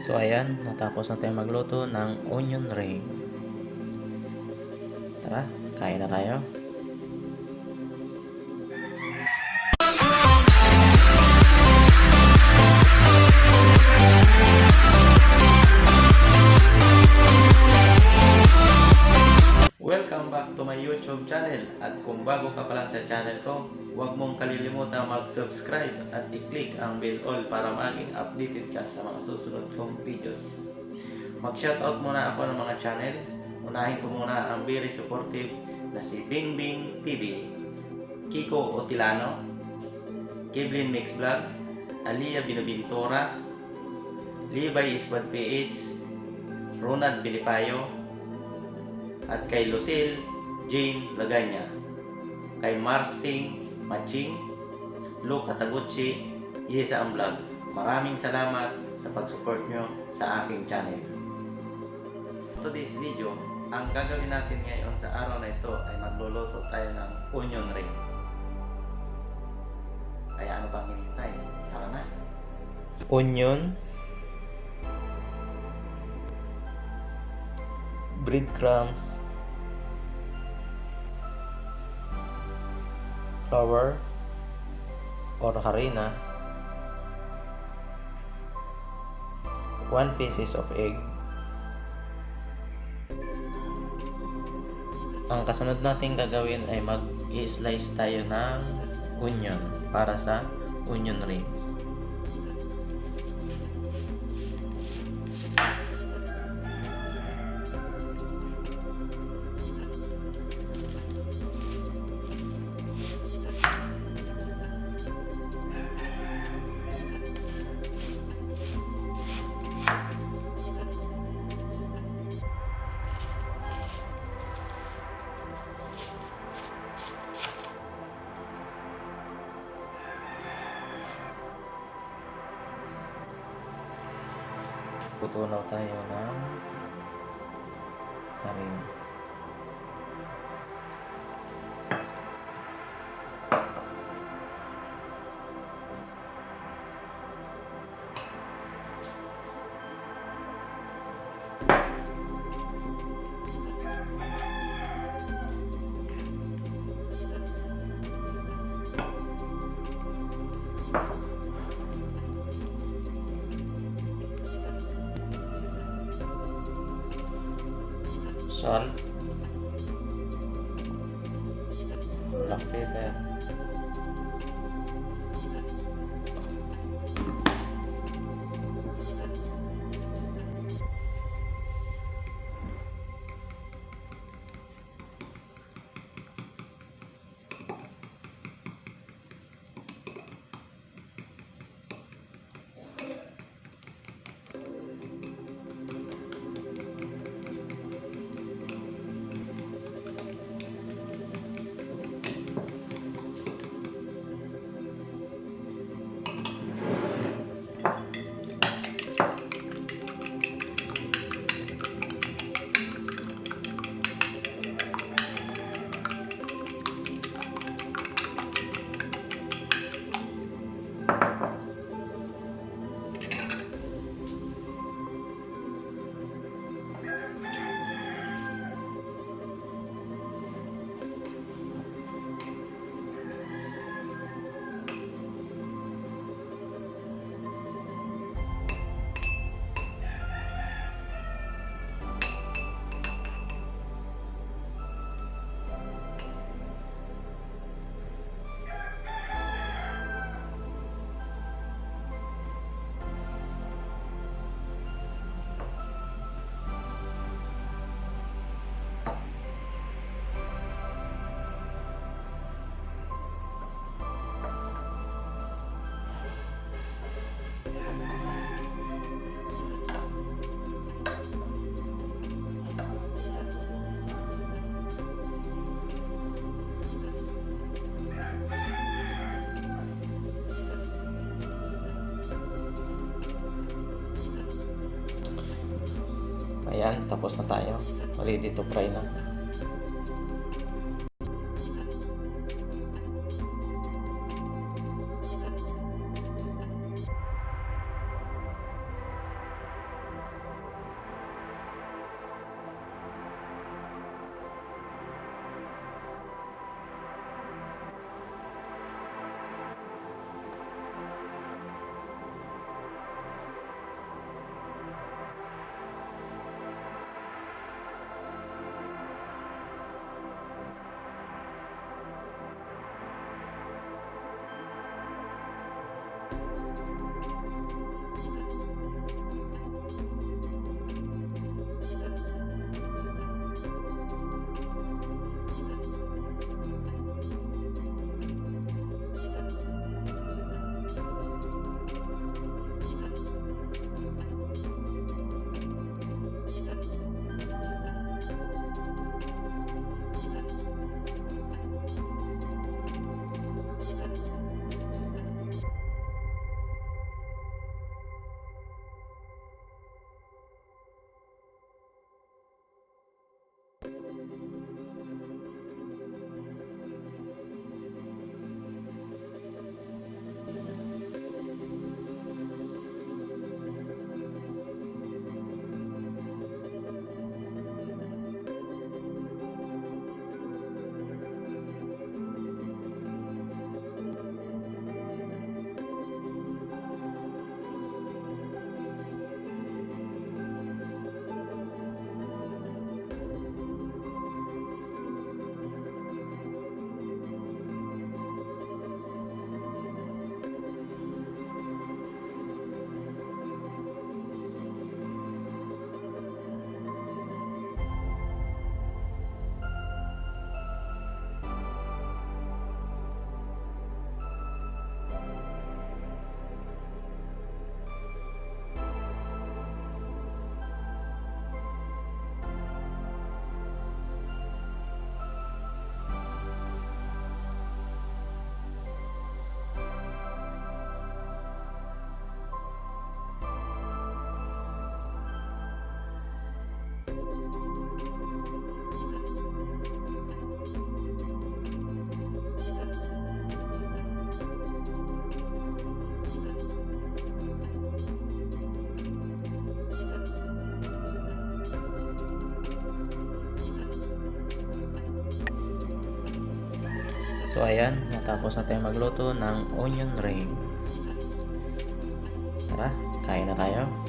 So ayan, natapos na tayo magluto ng onion ring. Tara, kain na tayo. Welcome back to my YouTube channel. At kung bago ka pa lang sa channel ko, huwag mong kalilimutan mag-subscribe at i-click ang bell all para maging updated ka sa mga susunod kong videos. Mag-shoutout muna ako ng mga channel. Unahin ko muna ang very supportive na si Bingbing TV, Kiko Otilano, Kevlin Mix Vlog, Alia Binobintora, Levi Squad PH, Ronald Bilipayo, at kay Lucille Jane Laganya, kay Marsing Maching, Luke Kataguchi, Yesa ang Vlog. Maraming salamat sa pag-support nyo sa aking channel. Today's video, ang gagawin natin ngayon sa araw na ito ay magluluto tayo ng onion ring. Kaya ano bang hinihintay? Tara na! Onion, breadcrumbs, flour or harina, 1 pieces of egg. Ang kasunod natin gagawin ay mag-slice tayo ng onion para sa onion rings. Tutunaw tayo ng harina. Salt, black pepper, Ayan, tapos na tayo. Ready to fry na. So ayan, natapos na tayong magluto ng onion ring. Tara, kain na tayo.